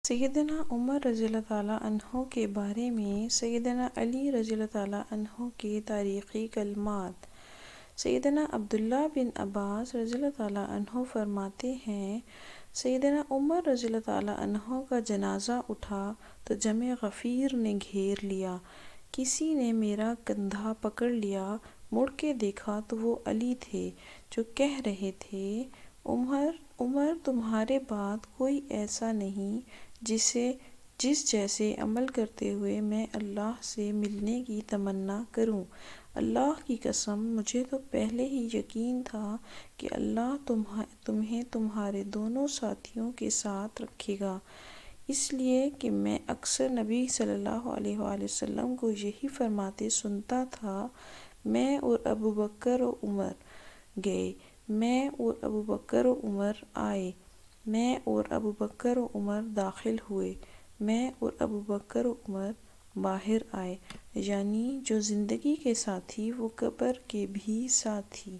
سیدنا عمر رضی اللہ تعالیٰ عنہ کے بارے میں سیدنا علی رضی اللہ تعالیٰ عنہ کے تاریخی کلمات۔ سیدنا عبداللہ بن عباس رضی اللہ تعالیٰ عنہ فرماتے ہیں، سیدنا عمر رضی اللہ تعالیٰ عنہ کا جنازہ اٹھا تو جمع غفیر نے گھیر لیا۔ کسی نے میرا کندھا پکڑ لیا، مڑ کے دیکھا تو وہ علی تھے، جو کہہ رہے تھے، عمر تمہارے بعد کوئی ایسا نہیں جس جیسے عمل کرتے ہوئے میں اللہ سے ملنے کی تمنا کروں۔ اللہ کی قسم، مجھے تو پہلے ہی یقین تھا کہ اللہ تمہیں تمہارے دونوں ساتھیوں کے ساتھ رکھے گا، اس لیے کہ میں اکثر نبی صلی اللہ علیہ وآلہ وسلم کو یہی فرماتے سنتا تھا، میں اور ابوبکر و عمر گئے، میں اور ابوبکر و عمر آئے، میں اور ابوبکر و عمر داخل ہوئے، میں اور ابوبکر و عمر باہر آئے، یعنی جو زندگی کے ساتھی وہ قبر کے بھی ساتھی۔